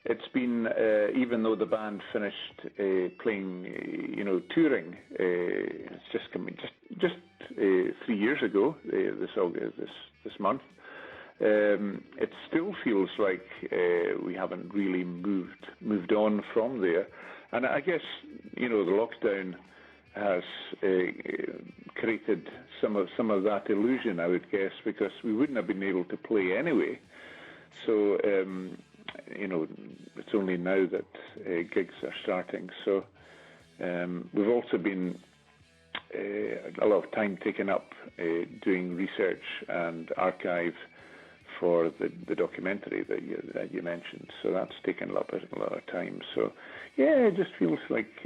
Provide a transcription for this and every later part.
it's been, even though the band finished playing, touring, it's just coming just 3 years ago, this month. It still feels like we haven't really moved on from there, and I guess the lockdown has created some of that illusion, I would guess, because we wouldn't have been able to play anyway. So it's only now that gigs are starting. So we've also been a lot of time taken up doing research and archive for the documentary that you mentioned. So that's taken up a lot of time. So yeah, it just feels like,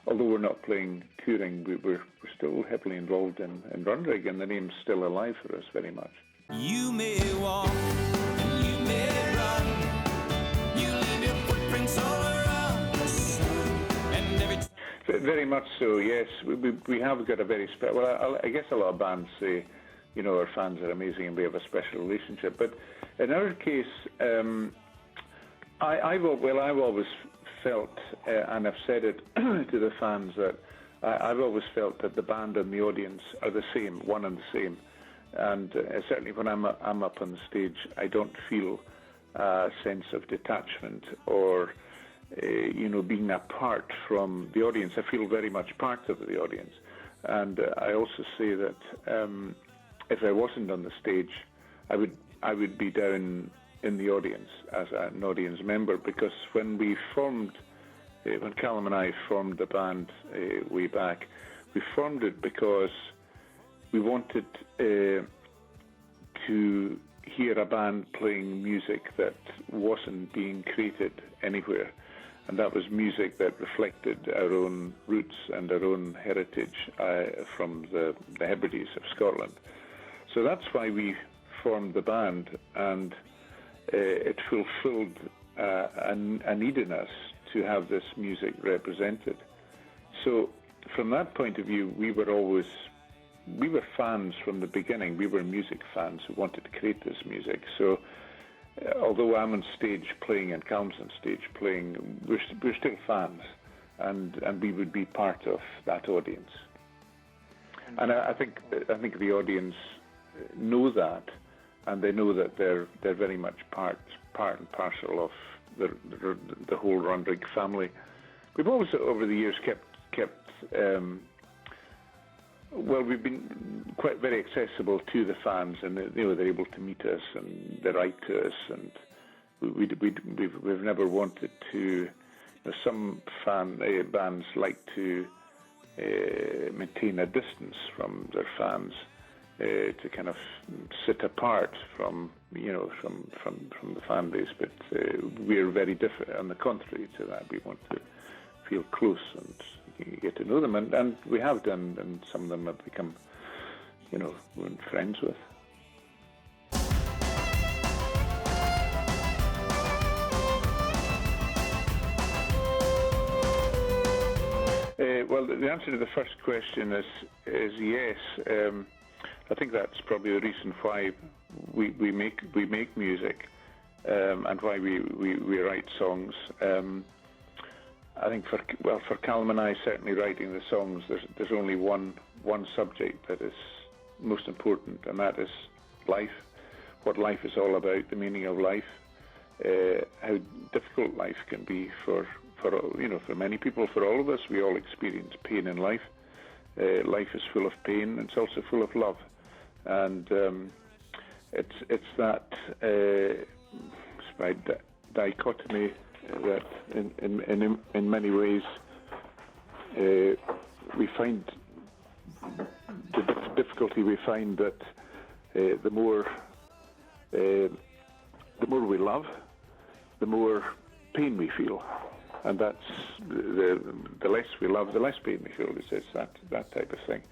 although we're not playing touring, we're still heavily involved in RUNRIG, and the name's still alive for us very much. You may walk, you may run, you leave your footprints all around the sun, and every time. Very much so, yes. We have got a very special. Well, I guess a lot of bands say, our fans are amazing and we have a special relationship. But in our case, I've always felt, and I've said it to the fans, that I've always felt that the band and the audience are the same, one and the same. And certainly when I'm up on the stage, I don't feel a sense of detachment or, being apart from the audience. I feel very much part of the audience. And I also say that if I wasn't on the stage, I would be down in the audience as an audience member, because when Callum and I formed the band way back, we formed it because we wanted to hear a band playing music that wasn't being created anywhere, and that was music that reflected our own roots and our own heritage from the Hebrides of Scotland. So that's why we formed the band, and it fulfilled a need in us to have this music represented. So from that point of view, we were fans from the beginning. We were music fans who wanted to create this music. So although I'm on stage playing and Calum's on stage playing, we're still fans, and we would be part of that audience. And I think the audience know that, and they know that they're very much part and parcel of the whole RUNRIG family. We've always, over the years, kept we've been very accessible to the fans, and they're able to meet us and they write to us, and we've never wanted to. Some bands like to maintain a distance from their fans, to kind of sit apart from the fan base, but we're very different. On the contrary to that, we want to feel close and get to know them, and we have done, and some of them have become, we're friends with. Well, the answer to the first question is yes. I think that's probably the reason why we make music, and why we write songs. I think for Callum and I, certainly writing the songs, there's only one subject that is most important, and that is life. What life is all about, the meaning of life, how difficult life can be for many people, for all of us. We all experience pain in life. Life is full of pain, and it's also full of love, and it's that dichotomy that in many ways we find the difficulty. We find that the more we love, the more pain we feel, and that's the less we love, the less pain we feel. It's that type of thing.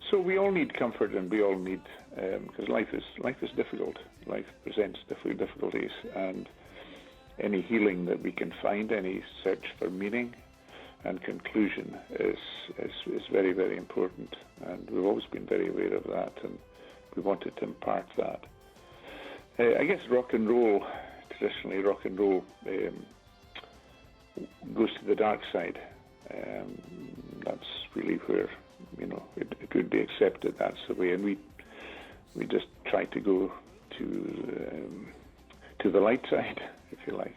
So we all need comfort, and we all need, because life is difficult. Life presents difficulties, and any healing that we can find, any search for meaning and conclusion is very, very important. And we've always been very aware of that, and we wanted to impart that. I guess rock and roll, to traditionally rock and roll goes to the dark side. That's really where it would be accepted. That's the way, and we just try to go to the light side, if you like.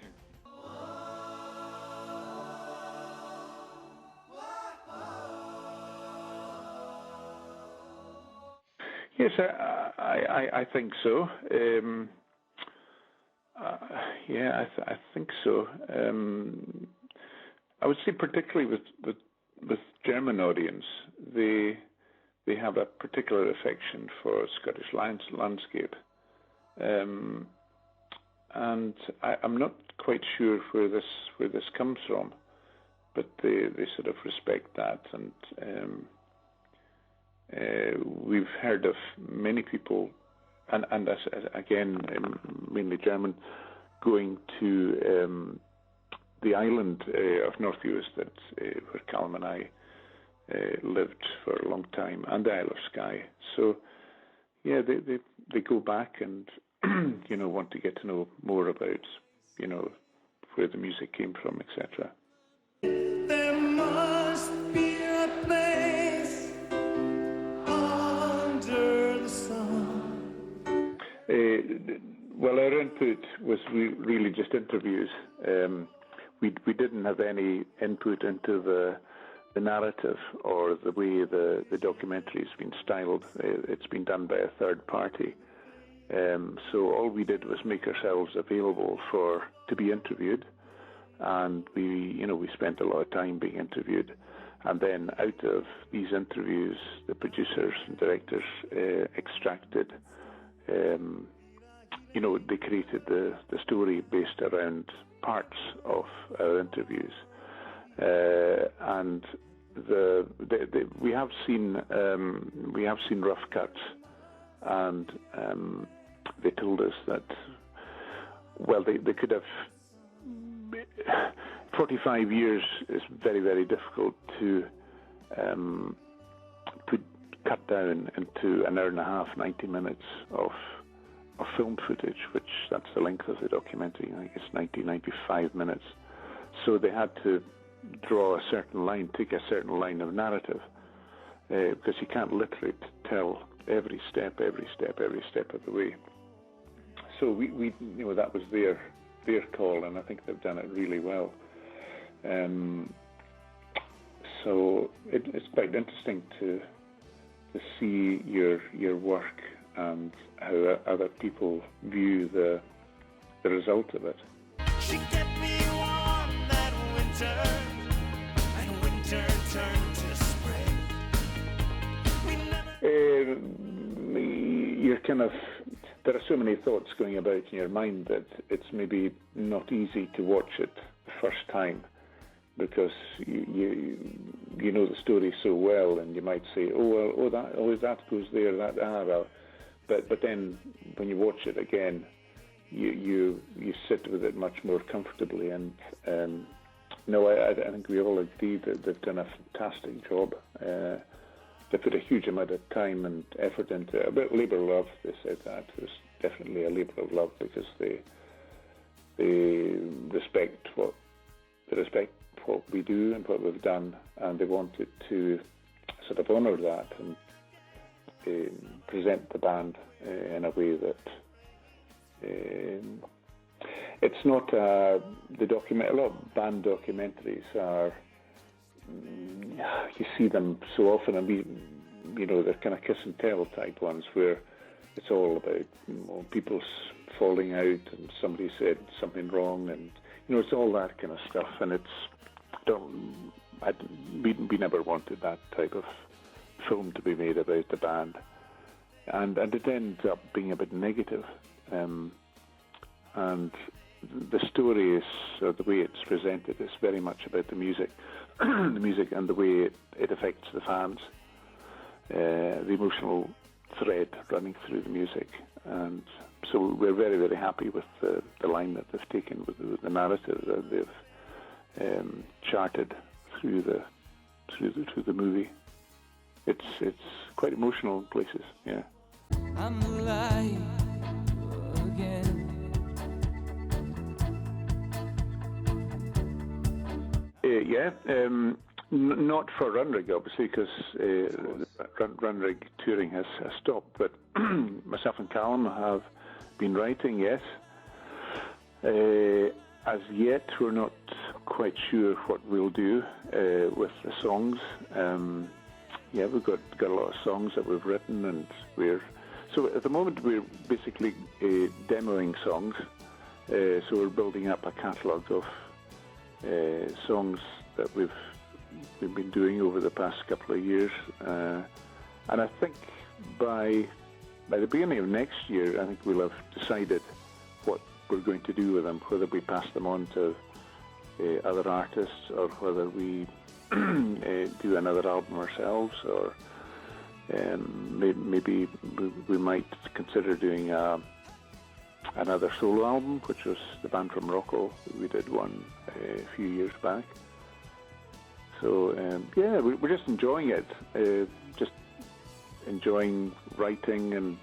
Yes, I think so. I think so. I would say particularly with German audience, they have a particular affection for Scottish landscape, and I'm not quite sure where this comes from, but they sort of respect that, and we've heard of many people, and again mainly German, going to the island of North Uist where Callum and I lived for a long time, and the Isle of Skye. So yeah, they go back and want to get to know more about where the music came from, etc. There must be a place under the sun. Well, our input was really just interviews. We didn't have any input into the narrative or the way the documentary has been styled. It's been done by a third party. So all we did was make ourselves available to be interviewed, and we spent a lot of time being interviewed. And then out of these interviews, the producers and directors extracted. They created the story based around parts of our interviews, and we have seen rough cuts, and they told us that they could have 45 years is very, very difficult to cut down into an hour and a half, 90 minutes of film footage, which that's the length of the documentary. I think it's 95 minutes. So they had to draw a certain line, take a certain line of narrative, because you can't literally tell every step of the way. So we that was their call, and I think they've done it really well. So it's quite interesting to see your work and how other people view the result of it. She kept me warm that winter, and winter turned to spring. There are so many thoughts going about in your mind that it's maybe not easy to watch it the first time, because you know the story so well, and you might say, that goes there, but then when you watch it again, you sit with it much more comfortably, and I think we all agree that they've done a fantastic job. They put a huge amount of time and effort into it. About labour of love, they said that. It was definitely a labour of love, because they respect what we do and what we've done, and they wanted to sort of honour that and present the band in a way that it's not a lot of band documentaries are, you see them so often, and they're kind of kiss and tell type ones where it's all about people falling out and somebody said something wrong, and it's all that kind of stuff, and we never wanted that type of film to be made about the band, and it ends up being a bit negative, and the story is, or the way it's presented, is very much about the music, the music and the way it affects the fans, the emotional thread running through the music, and so we're very, very happy with the line that they've taken with the narrative that they've charted through the movie. It's quite emotional in places, yeah. I'm alive again. Yeah, not for RUNRIG, obviously, because RUNRIG touring has stopped, but myself and Callum have been writing, yes. As yet, we're not quite sure what we'll do with the songs. Yeah, we've got a lot of songs that we've written, and so at the moment we're basically demoing songs. So we're building up a catalogue of songs that we've been doing over the past couple of years, and I think by the beginning of next year, I think we'll have decided what we're going to do with them, whether we pass them on to other artists or whether we do another album ourselves, or maybe we might consider doing another solo album, which was the band from Morocco. We did one a few years back. So yeah, we're just enjoying it, just enjoying writing and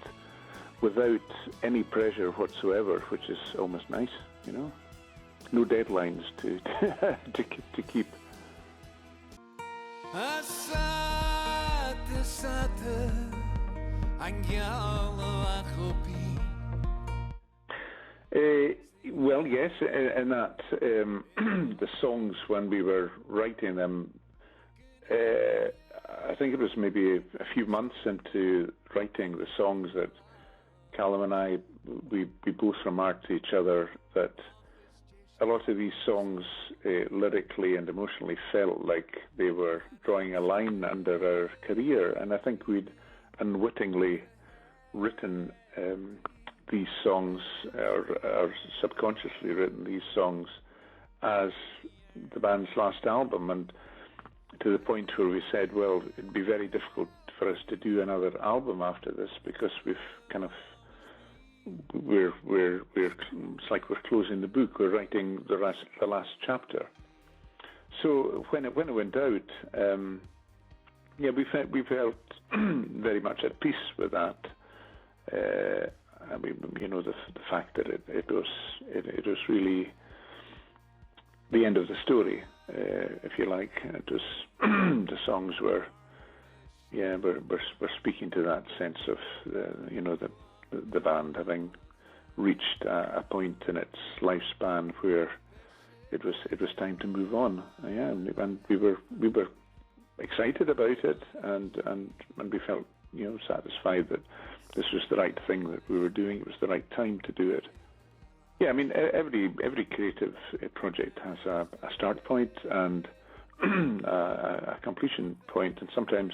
without any pressure whatsoever, which is almost nice, you know. No deadlines to keep. Well, yes, and that the songs, when we were writing them, I think it was maybe a few months into writing the songs that Callum and I, we both remarked to each other that a lot of these songs lyrically and emotionally felt like they were drawing a line under our career, and I think we'd unwittingly written these songs, or subconsciously written these songs as the band's last album, and to the point where we said, well, it'd be very difficult for us to do another album after this, because we've kind of it's like we're closing the book. We're writing the last chapter. So when it went out, yeah, we felt very much at peace with that. I mean, you know, the fact that it was really the end of the story, if you like. It was the songs were, yeah, we're speaking to that sense of the band having reached a point in its lifespan where it was time to move on. Yeah, and we were excited about it, and we felt, you know, satisfied that this was the right thing that we were doing. It was the right time to do it. Yeah, I mean, every creative project has a start point and a completion point, and sometimes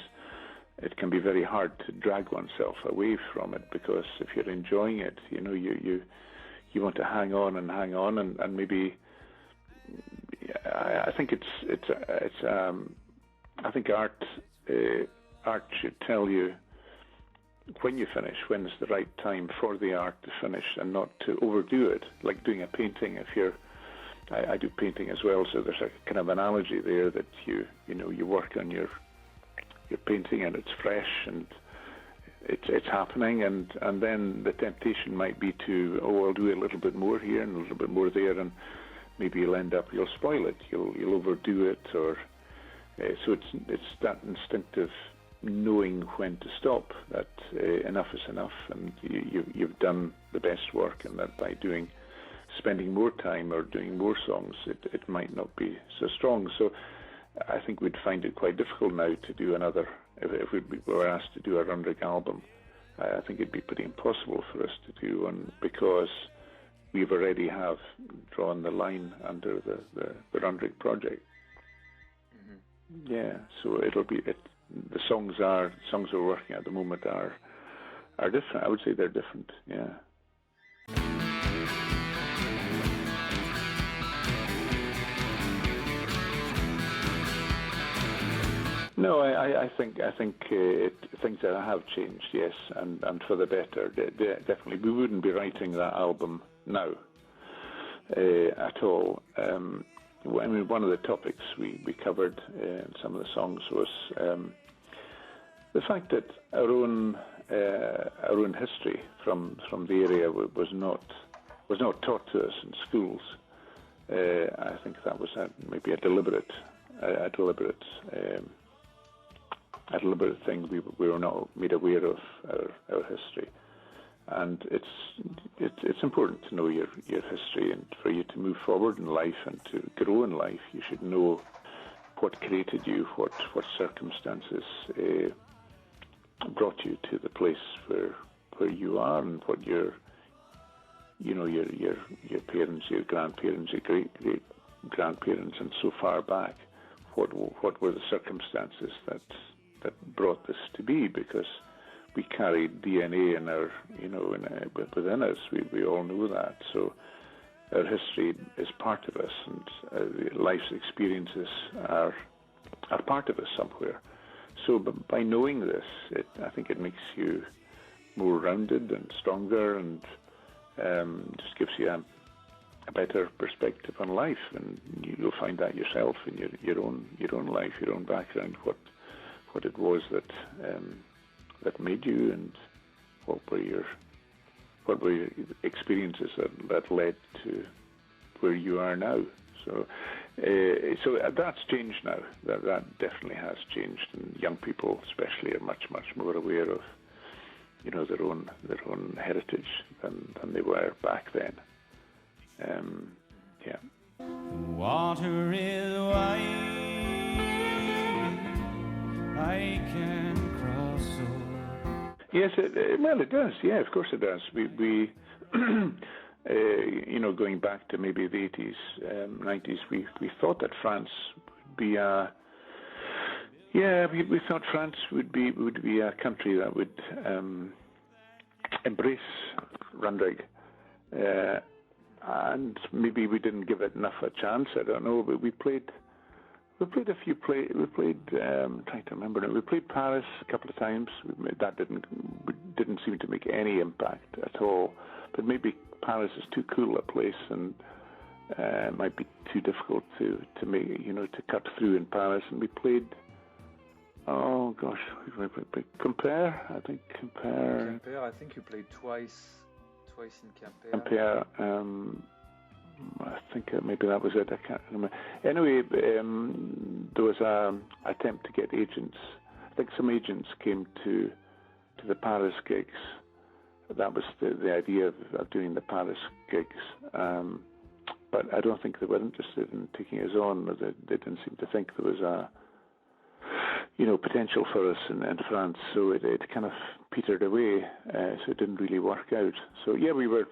it can be very hard to drag oneself away from it, because if you're enjoying it, you know, you want to hang on, and maybe I think I think art should tell you when you finish, when is the right time for the art to finish, and not to overdo it, like doing a painting. I do painting as well, so there's a kind of analogy there that you work on your painting and it's fresh and it's happening, and then the temptation might be to, I'll do a little bit more here and a little bit more there, and maybe you'll spoil it, you'll overdo it, or so it's that instinctive knowing when to stop, that enough is enough, and you've done the best work, and that by spending more time or doing more songs, it might not be so strong. So I think we'd find it quite difficult now to do another, if we were asked to do a RUNRIG album. I think it'd be pretty impossible for us to do one, because we've already have drawn the line under the RUNRIG project. Mm-hmm. Yeah, so the songs we're working at the moment are different. I would say they're different, yeah. No, I think things that have changed, yes, and for the better. Definitely, we wouldn't be writing that album now at all. I mean, one of the topics we covered in some of the songs was the fact that our own history from the area was not taught to us in schools. I think that was maybe a deliberate thing. We were not made aware of our history, and it's important to know your history, and for you to move forward in life and to grow in life, you should know what created you, what circumstances brought you to the place where you are, and what your parents, your grandparents, your great grandparents, and so far back, what were the circumstances that brought this to be? Because we carry DNA in our, within us. We all know that. So our history is part of us, and life's experiences are part of us somewhere. So by knowing this, I think it makes you more rounded and stronger, and just gives you a better perspective on life, and you'll find that yourself in your own life, your own background, what it was that made you, and what were your experiences that led to where you are now. So that's changed now. That definitely has changed, and young people especially are much more aware of their own heritage than they were back then. Yeah. The water is wide, I can cross over. Yes, it does. Yeah, of course it does. We going back to maybe the 80s, 90s, we thought that France would be we thought France would be a country that would embrace RUNRIG, and maybe we didn't give it enough a chance. I don't know, but we played a few trying to remember now. We played Paris a couple of times. That didn't seem to make any impact at all. But maybe Paris is too cool a place, and it might be too difficult to make to cut through in Paris. And we played. Oh gosh, Compare. I think Compare. I think you played twice in Compare. I think maybe that was it. I can't remember. Anyway, there was an attempt to get agents. I think some agents came to the Paris gigs. That was the idea of doing the Paris gigs. But I don't think they were interested in taking us on. They didn't seem to think there was a potential for us in France. So it kind of petered away. So it didn't really work out. So yeah, we were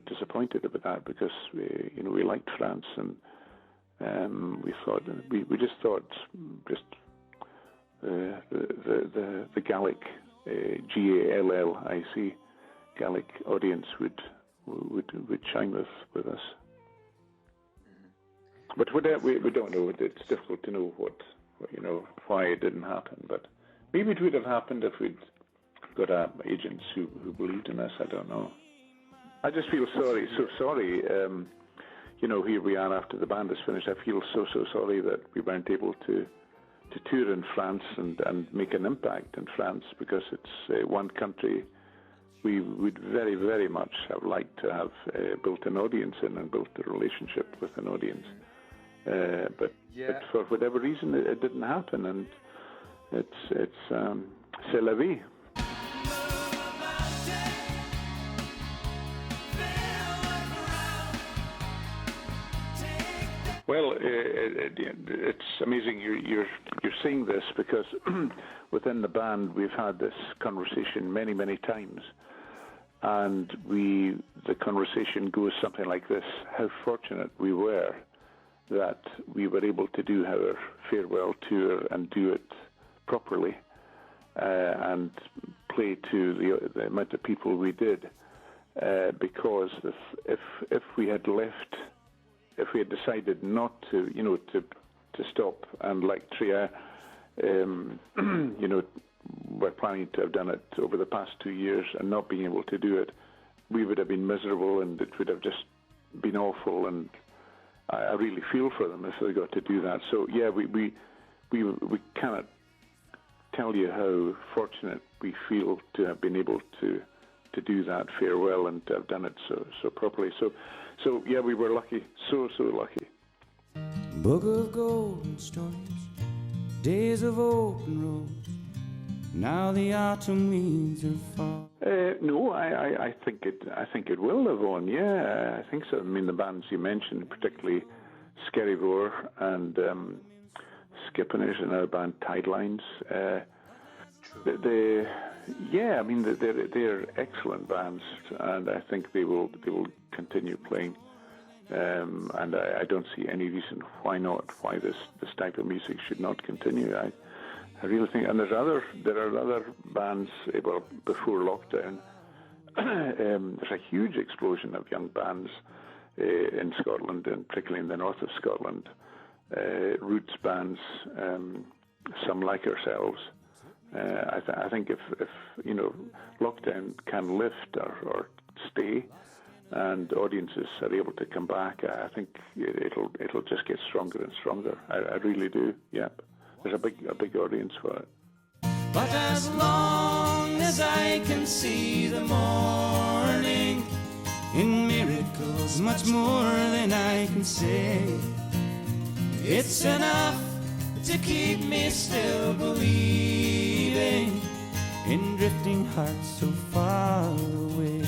disappointed about that, because we liked France, and we just thought the Gallic GALLIC Gallic audience would chime with us. But we don't know. It's difficult to know why it didn't happen. But maybe it would have happened if we'd got agents who believed in us. I don't know. I just feel so sorry. Here we are after the band is finished. I feel so sorry that we weren't able to tour in France and make an impact in France, because it's one country we would very, very much have liked to have built an audience in and built a relationship with an audience. But for whatever reason, it didn't happen, and it's c'est la vie. Well, it's amazing you're saying this, because within the band we've had this conversation many times, and the conversation goes something like this: how fortunate we were that we were able to do our farewell tour and do it properly, and play to the amount of people we did, because if we had left. If we had decided not to, to stop, and like Tria, we're planning to have done it over the past 2 years, and not being able to do it, we would have been miserable, and it would have just been awful. And I really feel for them if they got to do that. So yeah, we cannot tell you how fortunate we feel to have been able to do that farewell and to have done it so properly. So So yeah, we were lucky, so lucky. Book of golden stories, days of open roads. Now the autumn leaves are fall. No, I think it will live on. Yeah, I think so. I mean, the bands you mentioned, particularly Scary Roar and Skippiners and our band Tidelines. Yeah, I mean they're excellent bands, and I think they will continue playing. And I don't see any reason why this type of music should not continue. I really think, and there are other bands. Well, before lockdown, there's a huge explosion of young bands in Scotland, and particularly in the north of Scotland, roots bands, some like ourselves. I think if lockdown can lift or stay, and audiences are able to come back, I think it'll just get stronger and stronger. I really do. Yep. There's a big audience for it. But as long as I can see the morning in miracles, much more than I can say, it's enough to keep me still believing in drifting hearts so far away.